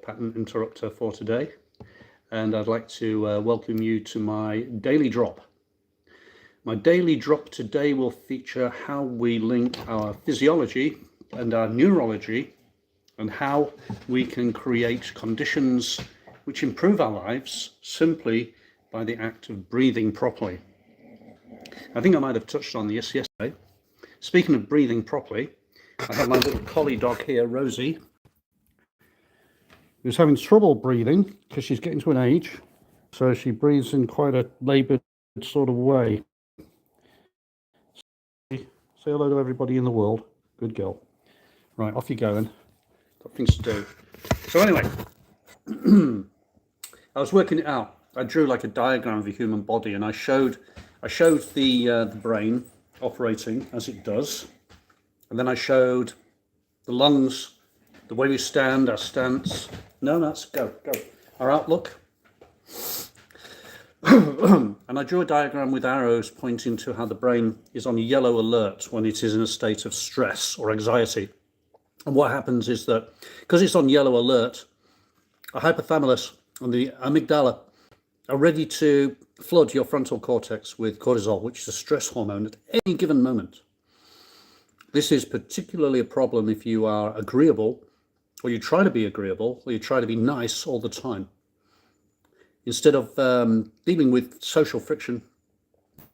thought pattern interrupter for today, and I'd like to welcome you to my daily drop. My daily drop today will feature how we link our physiology and our neurology and how we can create conditions which improve our lives simply by the act of breathing properly. I think I might have touched on this yesterday. Speaking of breathing properly, I have my little collie dog here, Rosie, who's having trouble breathing because she's getting to an age, so she breathes in quite a laboured sort of way. Say hello to everybody in the world. Good girl. Right, off you go then. Got things to do. So anyway, I was working it out. I drew like a diagram of the human body, and I showed the brain operating as it does, and then I showed the lungs, the way we stand, our stance. No, that's go. Our outlook. And I drew a diagram with arrows pointing to how the brain is on yellow alert when it is in a state of stress or anxiety. And what happens is that because it's on yellow alert, the hypothalamus and the amygdala are ready to flood your frontal cortex with cortisol, which is a stress hormone at any given moment. This is particularly a problem if you are agreeable, or you try to be agreeable, or you try to be nice all the time. Instead of dealing with social friction,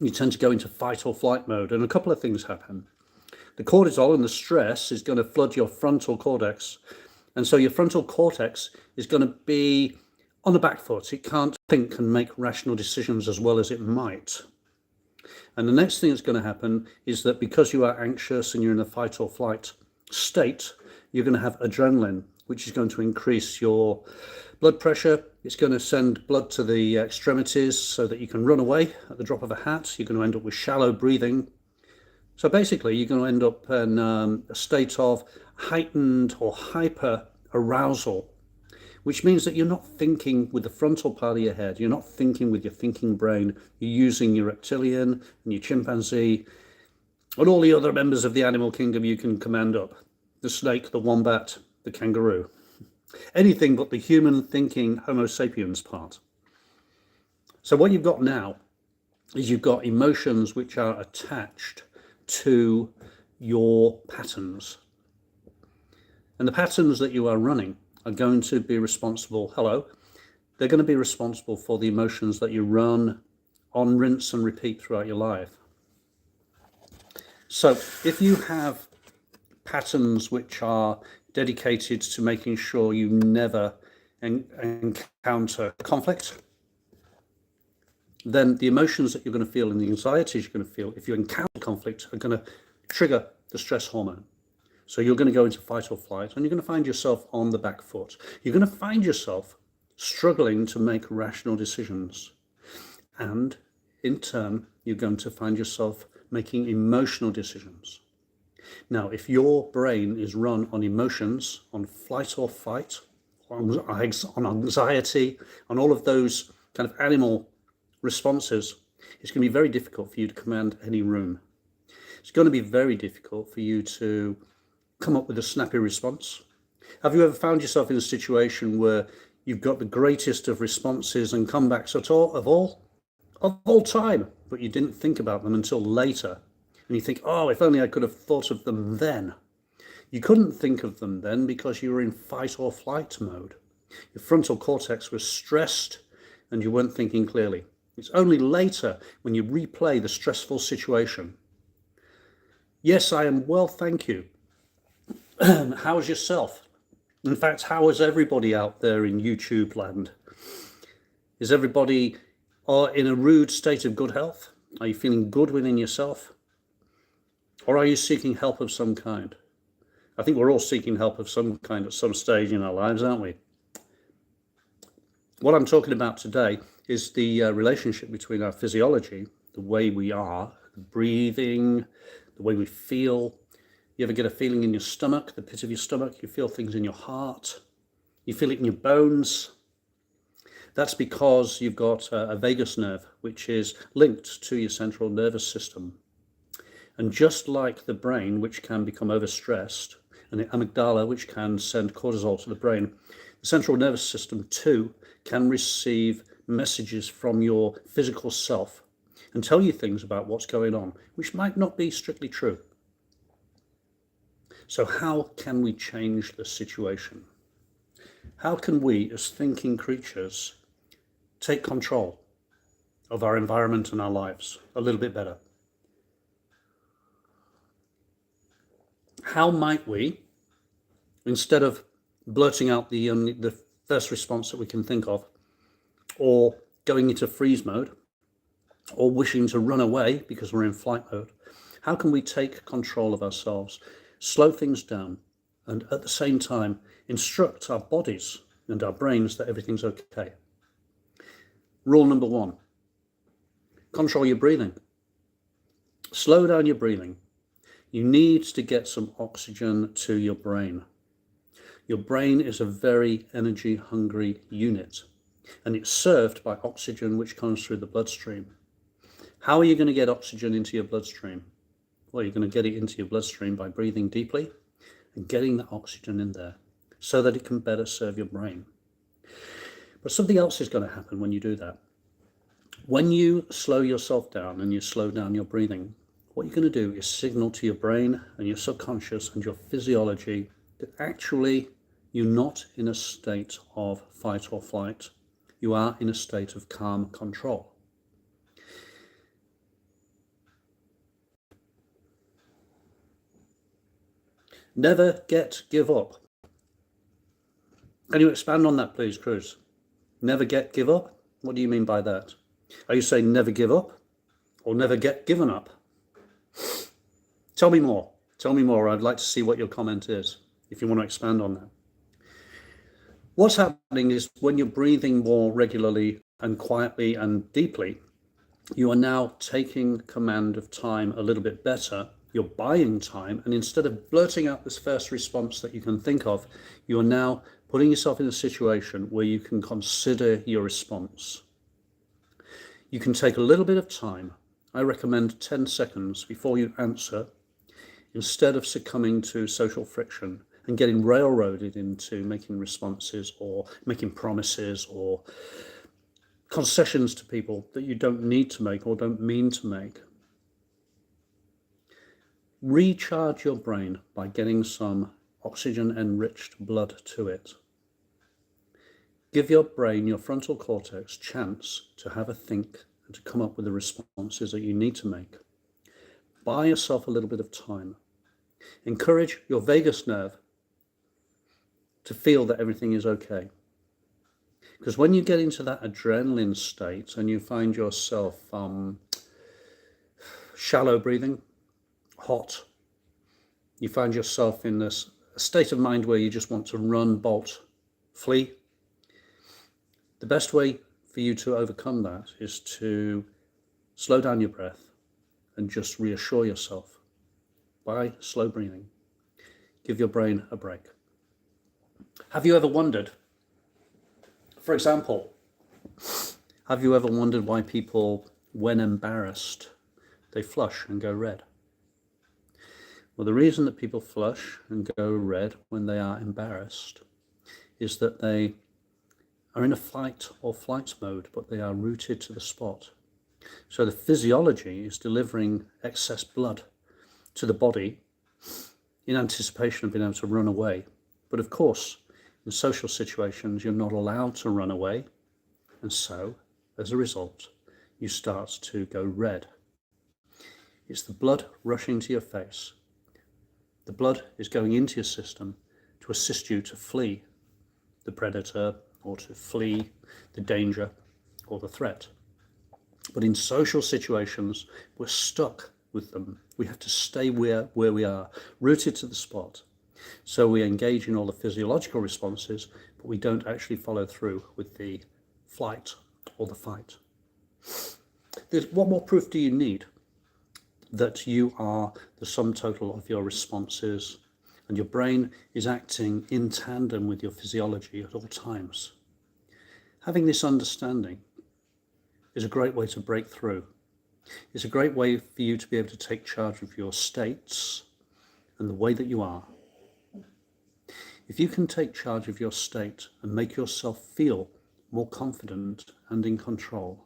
you tend to go into fight or flight mode, and a couple of things happen. The cortisol and the stress is going to flood your frontal cortex, and so your frontal cortex is going to be on the back foot. It can't think and make rational decisions as well as it might. And the next thing that's going to happen is that because you are anxious and you're in a fight or flight state, you're going to have adrenaline, which is going to increase your blood pressure. It's going to send blood to the extremities so that you can run away at the drop of a hat. You're going to end up with shallow breathing. So basically, you're going to end up in a state of heightened or hyper arousal, which means that you're not thinking with the frontal part of your head. You're not thinking with your thinking brain. You're using your reptilian and your chimpanzee and all the other members of the animal kingdom you can command up. The snake, the wombat, the kangaroo. Anything but the human thinking Homo sapiens part. So what you've got now is you've got emotions which are attached to your patterns. And the patterns that you are running are going to be responsible, they're going to be responsible for the emotions that you run on rinse and repeat throughout your life. So if you have patterns which are dedicated to making sure you never encounter conflict, then the emotions that you're going to feel and the anxieties you're going to feel if you encounter conflict are going to trigger the stress hormone. So you're going to go into fight or flight, and you're going to find yourself on the back foot. You're going to find yourself struggling to make rational decisions. And in turn, you're going to find yourself making emotional decisions. Now, if your brain is run on emotions, on flight or fight, on anxiety, on all of those kind of animal responses, it's going to be very difficult for you to command any room. It's going to be very difficult for you to come up with a snappy response. Have you ever found yourself in a situation where you've got the greatest of responses and comebacks of all time, but you didn't think about them until later? And you think, oh, if only I could have thought of them then. You couldn't think of them then because you were in fight or flight mode. Your frontal cortex was stressed and you weren't thinking clearly. It's only later when you replay the stressful situation. Yes, I am well, thank you. How's yourself? In fact, how is everybody out there in YouTube land? Is everybody in a rude state of good health? Are you feeling good within yourself? Or are you seeking help of some kind? I think we're all seeking help of some kind at some stage in our lives, aren't we? What I'm talking about today is the relationship between our physiology, the way we are, the breathing, the way we feel. You ever get a feeling in your stomach, the pit of your stomach? You feel things in your heart. You feel it in your bones. That's because you've got a vagus nerve, which is linked to your central nervous system. And just like the brain, which can become overstressed, and the amygdala, which can send cortisol to the brain, The central nervous system too can receive messages from your physical self and tell you things about what's going on, which might not be strictly true. So how can we change the situation? How can we, as thinking creatures, take control of our environment and our lives a little bit better? How might we, instead of blurting out the first response that we can think of, or going into freeze mode, or wishing to run away because we're in flight mode, how can we take control of ourselves, slow things down, and at the same time instruct our bodies and our brains that everything's okay? Rule number 1, control your breathing. Slow down your breathing. You need to get some oxygen to your brain. Your brain is a very energy hungry unit, and it's served by oxygen which comes through the bloodstream. How are you going to get oxygen into your bloodstream? Well, you're going to get it into your bloodstream by breathing deeply and getting that oxygen in there so that it can better serve your brain. But something else is going to happen when you do that. When you slow yourself down and you slow down your breathing, what you're going to do is signal to your brain and your subconscious and your physiology that actually you're not in a state of fight or flight. You are in a state of calm control. Never give up. Can you expand on that, please, Cruz? Never give up? What do you mean by that? Are you saying never give up or never get given up? Tell me more. Tell me more. I'd like to see what your comment is, if you want to expand on that. What's happening is when you're breathing more regularly and quietly and deeply, you are now taking command of time a little bit better. You're buying time, and instead of blurting out this first response that you can think of, you are now putting yourself in a situation where you can consider your response. You can take a little bit of time. I recommend 10 seconds before you answer, instead of succumbing to social friction and getting railroaded into making responses or making promises or concessions to people that you don't need to make or don't mean to make. Recharge your brain by getting some oxygen-enriched blood to it. Give your brain, your frontal cortex, chance to have a think and to come up with the responses that you need to make. Buy yourself a little bit of time. Encourage your vagus nerve to feel that everything is okay. Because when you get into that adrenaline state and you find yourself shallow breathing, hot, you find yourself in this state of mind where you just want to run, bolt, flee, the best way for you to overcome that is to slow down your breath and just reassure yourself by slow breathing. Give your brain a break. Have you ever wondered, for example, have you ever wondered why people, when embarrassed, they flush and go red? Well, the reason that people flush and go red when they are embarrassed is that they are in a fight or flight mode, but they are rooted to the spot. So the physiology is delivering excess blood to the body in anticipation of being able to run away. But of course, in social situations, you're not allowed to run away. And so, as a result, you start to go red. It's the blood rushing to your face. The blood is going into your system to assist you to flee the predator or to flee the danger or the threat. But in social situations, we're stuck with them. We have to stay where we are, rooted to the spot. So we engage in all the physiological responses, but we don't actually follow through with the flight or the fight. What more proof do you need that you are the sum total of your responses and your brain is acting in tandem with your physiology at all times? Having this understanding is a great way to break through. It's a great way for you to be able to take charge of your states and the way that you are. If you can take charge of your state and make yourself feel more confident and in control,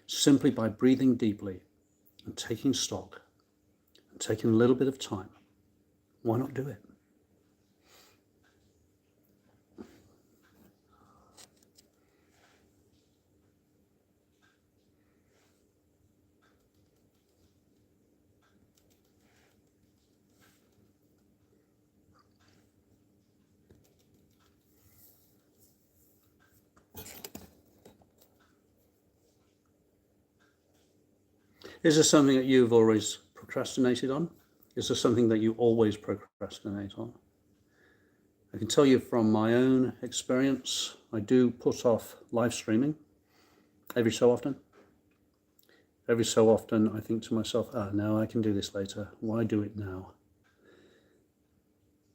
simply by breathing deeply and taking stock and taking a little bit of time, why not do it? Is there something that you've always procrastinated on? Is there something that you always procrastinate on? I can tell you from my own experience, I do put off live streaming every so often. Every so often I think to myself, no, I can do this later. Why do it now?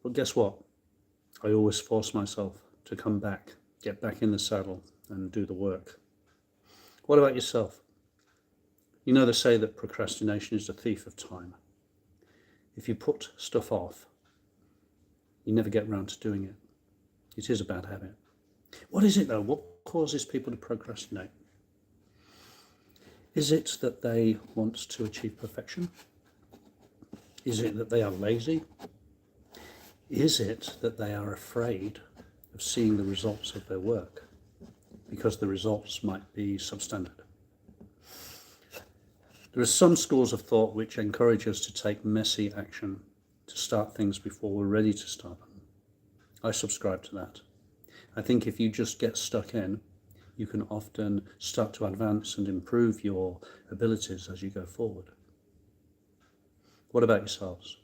But guess what? I always force myself to come back, get back in the saddle and do the work. What about yourself? You know they say that procrastination is a thief of time. If you put stuff off, you never get around to doing it. It is a bad habit. What is it though? What causes people to procrastinate? Is it that they want to achieve perfection? Is it that they are lazy? Is it that they are afraid of seeing the results of their work because the results might be substandard? There are some schools of thought which encourage us to take messy action, to start things before we're ready to start them. I subscribe to that. I think if you just get stuck in, you can often start to advance and improve your abilities as you go forward. What about yourselves?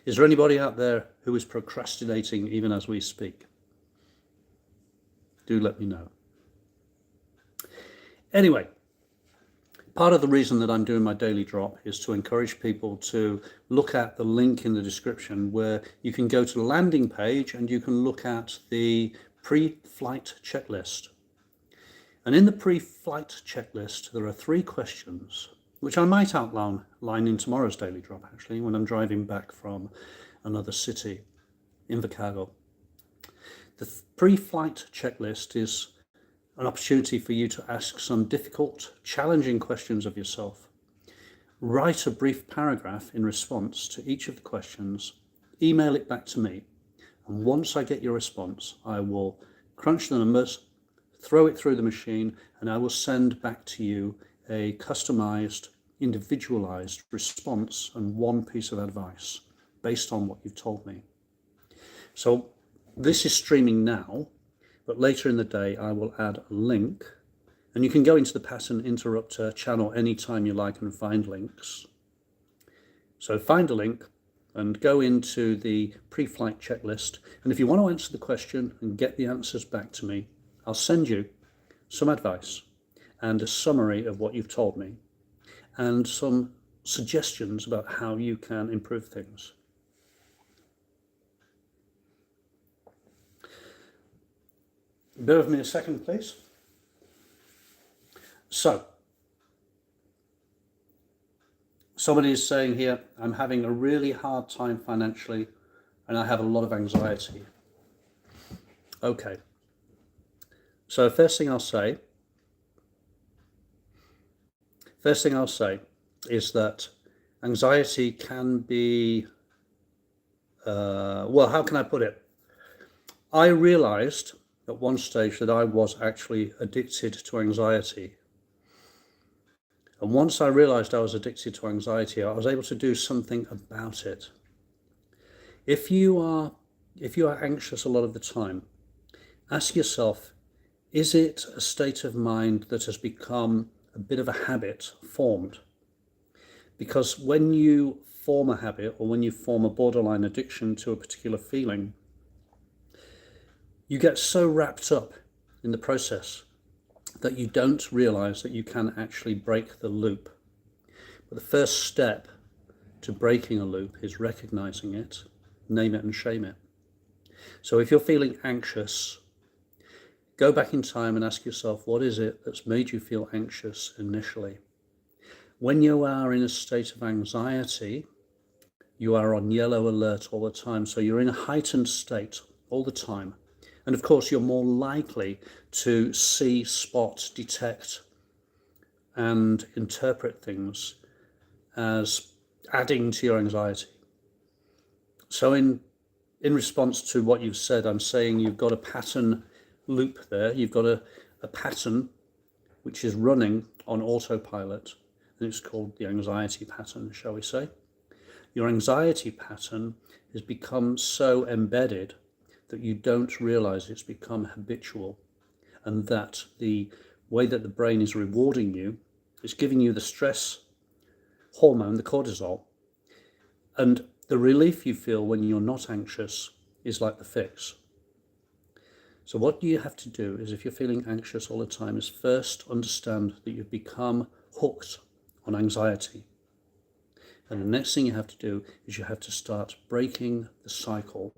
Is there anybody out there who is procrastinating even as we speak? Do let me know. Anyway, part of the reason that I'm doing my daily drop is to encourage people to look at the link in the description where you can go to the landing page and you can look at the pre-flight checklist. And in the pre-flight checklist, there are 3 questions, which I might outline in tomorrow's daily drop, actually, when I'm driving back from another city, Invercargill. The pre-flight checklist is an opportunity for you to ask some difficult, challenging questions of yourself. Write a brief paragraph in response to each of the questions, email it back to me, and once I get your response, I will crunch the numbers, throw it through the machine, and I will send back to you a customized, individualized response and 1 piece of advice based on what you've told me. So this is streaming now, but later in the day I will add a link, and you can go into the Pattern Interrupter channel anytime you like and find links. So find a link and go into the pre-flight checklist, and if you want to answer the question and get the answers back to me, I'll send you some advice and a summary of what you've told me and some suggestions about how you can improve things. Bear with me a second, please. So, somebody is saying here, I'm having a really hard time financially and I have a lot of anxiety. Okay. So first thing I'll say is that anxiety can be, well, how can I put it? I realized at one stage that I was actually addicted to anxiety. And once I realized I was addicted to anxiety, I was able to do something about it. If you are anxious a lot of the time, ask yourself, is it a state of mind that has become a bit of a habit formed? Because when you form a habit or when you form a borderline addiction to a particular feeling, you get so wrapped up in the process that you don't realize that you can actually break the loop. But the first step to breaking a loop is recognizing it, name it and shame it. So if you're feeling anxious, go back in time and ask yourself, what is it that's made you feel anxious initially? When you are in a state of anxiety, You are on yellow alert all the time, so you're in a heightened state all the time. And of course, you're more likely to see, spot, detect, and interpret things as adding to your anxiety. So in response to what you've said, I'm saying you've got a pattern loop there. You've got a pattern which is running on autopilot, and it's called the anxiety pattern, shall we say. Your anxiety pattern has become so embedded that you don't realize it's become habitual, and that the way that the brain is rewarding you is giving you the stress hormone, the cortisol, and the relief you feel when you're not anxious is like the fix. So what you have to do is, if you're feeling anxious all the time, is first understand that you've become hooked on anxiety. And the next thing you have to do is you have to start breaking the cycle.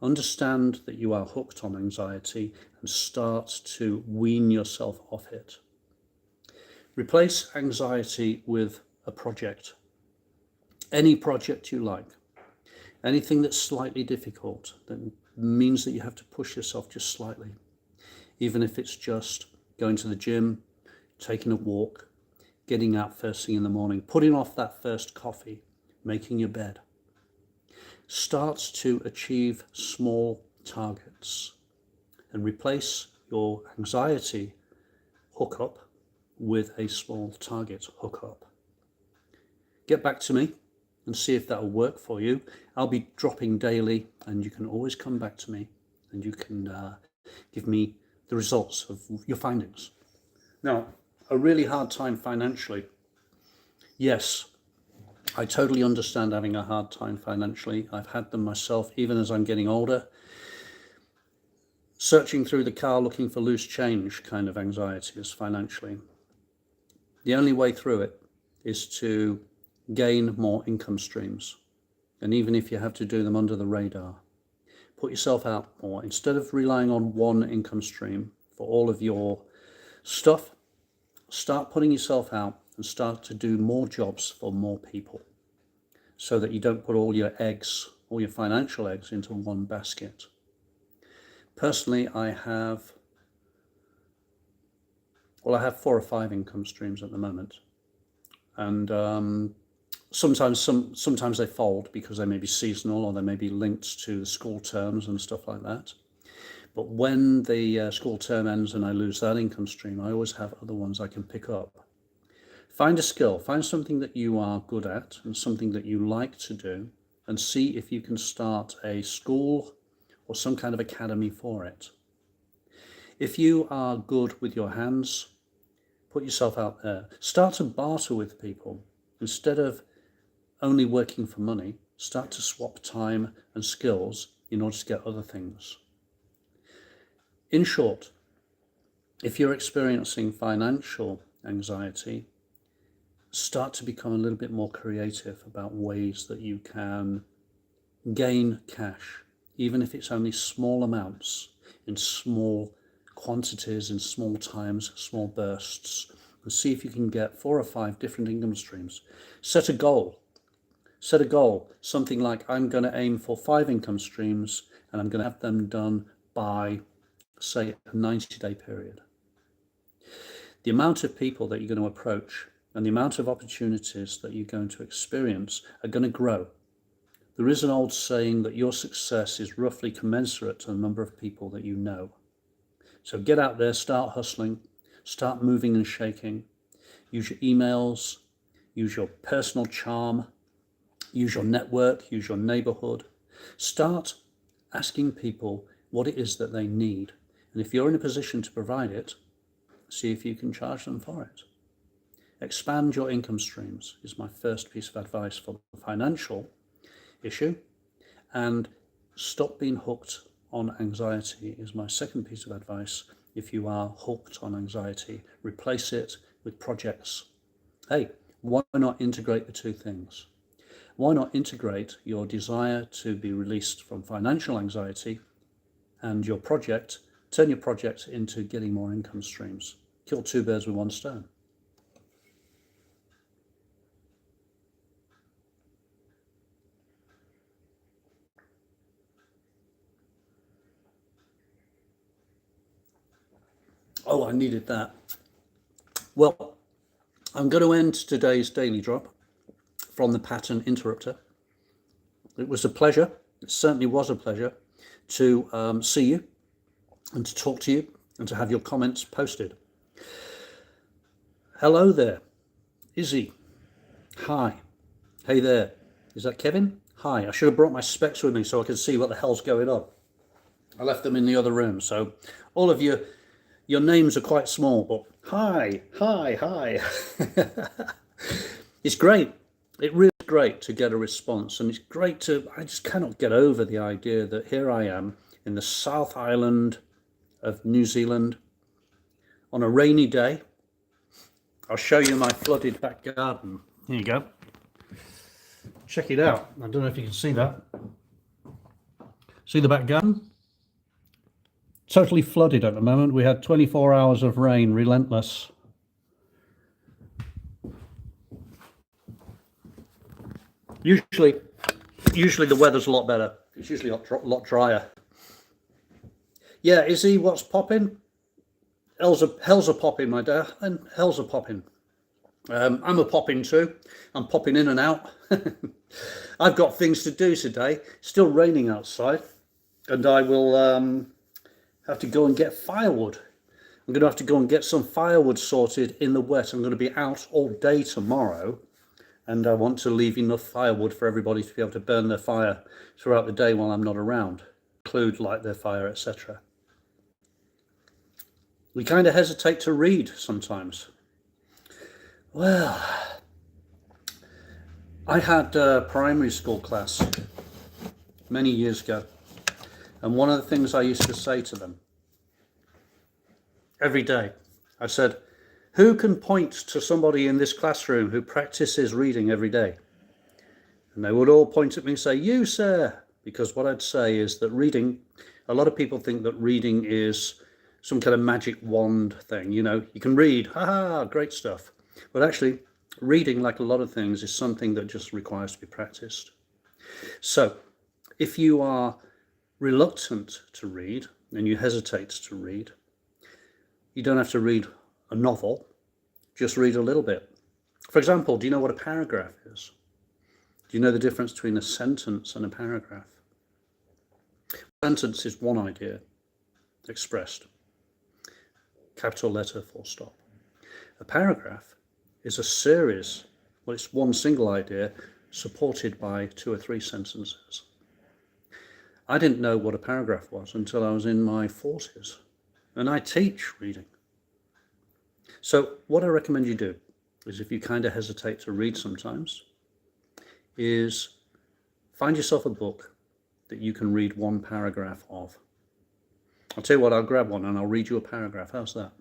Understand that you are hooked on anxiety and start to wean yourself off it. Replace anxiety with a project. Any project you like. Anything that's slightly difficult, that means that you have to push yourself just slightly. Even if it's just going to the gym, taking a walk, getting out first thing in the morning, putting off that first coffee, making your bed. Start to achieve small targets and replace your anxiety hookup with a small target hookup. Get back to me and see if that will work for you. I'll be dropping daily, and you can always come back to me and you can give me the results of your findings. Now, a really hard time financially. Yes, I totally understand having a hard time financially. I've had them myself, even as I'm getting older. Searching through the car looking for loose change kind of anxiety is financially. The only way through it is to gain more income streams. And even if you have to do them under the radar, put yourself out more. Instead of relying on one income stream for all of your stuff, start putting yourself out and start to do more jobs for more people, so that you don't put all your eggs, all your financial eggs, into one basket. Personally, I have 4 or 5 income streams at the moment, and sometimes they fold because they may be seasonal or they may be linked to the school terms and stuff like that. But when the school term ends and I lose that income stream, I always have other ones I can pick up. Find a skill, find something that you are good at and something that you like to do, and see if you can start a school or some kind of academy for it. If you are good with your hands, put yourself out there. Start to barter with people. Instead of only working for money, start to swap time and skills in order to get other things. In short, if you're experiencing financial anxiety, start to become a little bit more creative about ways that you can gain cash, even if it's only small amounts, in small quantities, in small times, small bursts, and see if you can get 4 or 5 different income streams. Set a goal, something like, I'm going to aim for 5 income streams and I'm going to have them done by, say, a 90-day period. The amount of people that you're going to approach and the amount of opportunities that you're going to experience are going to grow. There is an old saying that your success is roughly commensurate to the number of people that you know. So get out there, start hustling, start moving and shaking. Use your emails, use your personal charm, use your network, use your neighborhood. Start asking people what it is that they need. And if you're in a position to provide it, see if you can charge them for it. Expand your income streams is my first piece of advice for the financial issue. And stop being hooked on anxiety is my second piece of advice. If you are hooked on anxiety, replace it with projects. Hey, why not integrate the two things? Why not integrate your desire to be released from financial anxiety and your project, turn your project into getting more income streams? Kill 2 birds with 1 stone. Oh, I needed that. Well, I'm going to end today's daily drop from the pattern interrupter. It was a pleasure. It certainly was a pleasure to see you and to talk to you and to have your comments posted. Hello there, Izzy. Hi. Hey there. Is that Kevin? Hi. I should have brought my specs with me so I could see what the hell's going on. I left them in the other room. So all of you, your names are quite small, but hi. It's great. It really is great to get a response. And it's great I just cannot get over the idea that here I am in the South Island of New Zealand on a rainy day. I'll show you my flooded back garden. Here you go. Check it out. I don't know if you can see that. See the back garden? Totally flooded at the moment. We had 24 hours of rain, relentless. Usually the weather's a lot better. It's usually a lot drier. Yeah, Izzy, what's popping? Hell's a popping, my dear, and hell's a popping. I'm a popping too. I'm popping in and out. I've got things to do today. It's still raining outside, and I will have to go and get firewood. I'm going to have to go and get some firewood sorted in the wet. I'm going to be out all day tomorrow, and I want to leave enough firewood for everybody to be able to burn their fire throughout the day while I'm not around, include light their fire, etc. We kind of hesitate to read sometimes. Well, I had a primary school class many years ago, and one of the things I used to say to them every day, I said, who can point to somebody in this classroom who practices reading every day? And they would all point at me and say, you, sir, because what I'd say is that reading, a lot of people think that reading is some kind of magic wand thing. You know, you can read, great stuff. But actually, reading, like a lot of things, is something that just requires to be practiced. So if you are reluctant to read and you hesitate to read, you don't have to read a novel, just read a little bit. For example, do you know what a paragraph is? Do you know the difference between a sentence and a paragraph? A sentence is one idea expressed, capital letter, full stop. A paragraph is a series, well, it's one single idea supported by 2 or 3 sentences. I didn't know what a paragraph was until I was in my 40s, and I teach reading. So what I recommend you do is, if you kind of hesitate to read sometimes, is find yourself a book that you can read one paragraph of. I'll tell you what, I'll grab one and I'll read you a paragraph. How's that?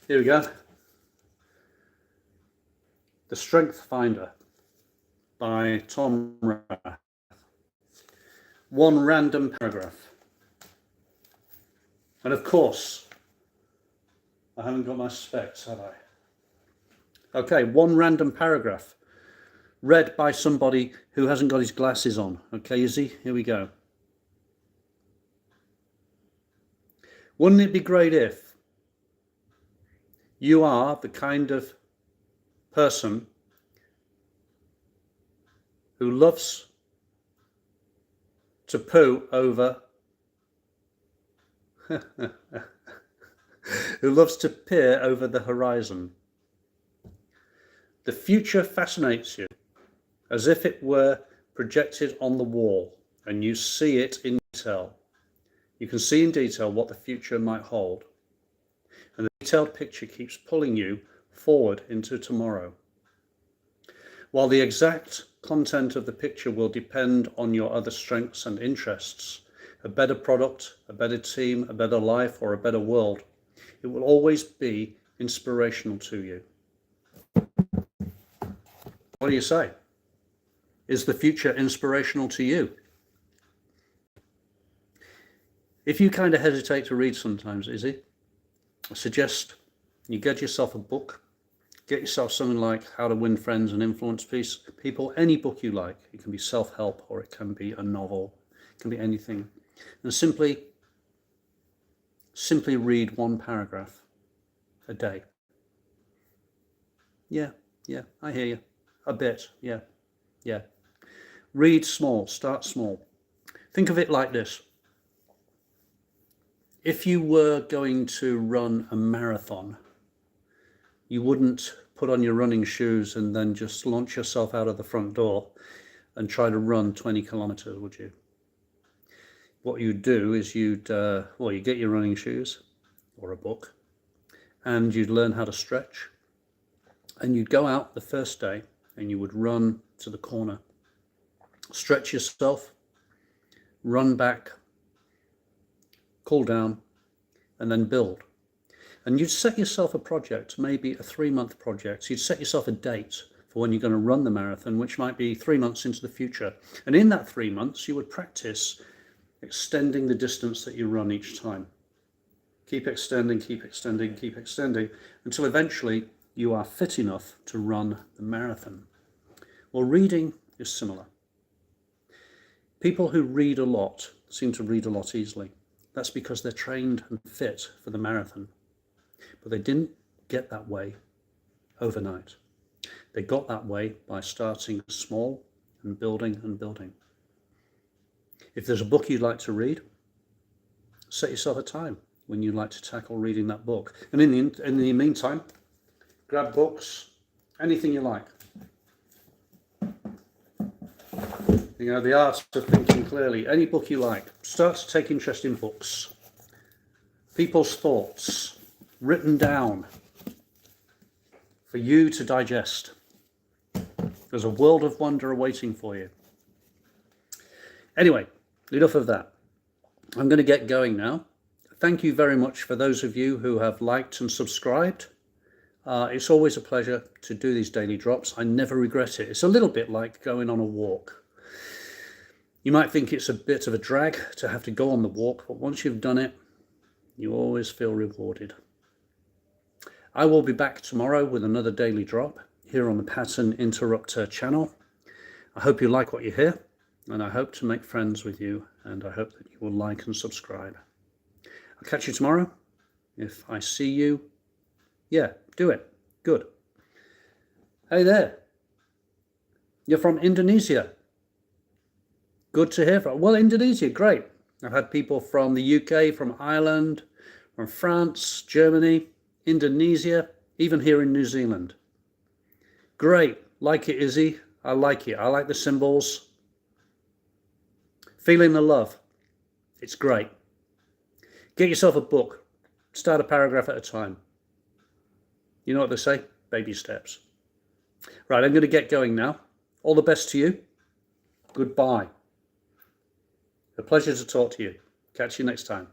Here we go. The Strength Finder by Tom Rath. One random paragraph. And of course, I haven't got my specs, have I? Okay, one random paragraph read by somebody who hasn't got his glasses on. Okay, Izzy, here we go. Wouldn't it be great if you are the kind of person who loves to poo over who loves to peer over the horizon. The future fascinates you as if it were projected on the wall, and you see it in detail. You can see in detail what the future might hold, and the detailed picture keeps pulling you forward into tomorrow. While the exact content of the picture will depend on your other strengths and interests, a better product, a better team, a better life, or a better world, it will always be inspirational to you. What do you say? Is the future inspirational to you? If you kind of hesitate to read sometimes, Izzy, I suggest you get yourself a book. Get yourself something like How to Win Friends and Influence People, any book you like. It can be self-help or it can be a novel. It can be anything. And simply read one paragraph a day. Yeah, I hear you. A bit, yeah. Read small, start small. Think of it like this. If you were going to run a marathon, you wouldn't put on your running shoes and then just launch yourself out of the front door and try to run 20 kilometers, would you? What you'd do is you'd get your running shoes or a book, and you'd learn how to stretch, and you'd go out the first day and you would run to the corner, stretch yourself, run back, cool down, and then build. And you'd set yourself a project, maybe a 3-month project. You'd set yourself a date for when you're going to run the marathon, which might be 3 months into the future. And in that 3 months, you would practice extending the distance that you run each time. Keep extending, until eventually you are fit enough to run the marathon. Well, reading is similar. People who read a lot seem to read a lot easily. That's because they're trained and fit for the marathon. But they didn't get that way overnight. They got that way by starting small and building and building. If there's a book you'd like to read, set yourself a time when you'd like to tackle reading that book. And in the meantime, grab books, anything you like. You know, the art of thinking clearly. Any book you like. Start to take interest in books. People's thoughts, written down for you to digest. There's a world of wonder awaiting for you. Anyway, enough of that. I'm going to get going now. Thank you very much for those of you who have liked and subscribed. It's always a pleasure to do these daily drops. I never regret it. It's a little bit like going on a walk. You might think it's a bit of a drag to have to go on the walk, but once you've done it, you always feel rewarded. I will be back tomorrow with another daily drop here on the Pattern Interrupter channel. I hope you like what you hear, and I hope to make friends with you, and I hope that you will like and subscribe. I'll catch you tomorrow. If I see you, do it. Good. Hey there. You're from Indonesia. Good to hear from. Well, Indonesia, great. I've had people from the UK, from Ireland, from France, Germany, Indonesia, even here in New Zealand. Great. Like it, Izzy. I like it. I like the symbols. Feeling the love. It's great. Get yourself a book. Start a paragraph at a time. You know what they say? Baby steps. Right, I'm going to get going now. All the best to you. Goodbye. A pleasure to talk to you. Catch you next time.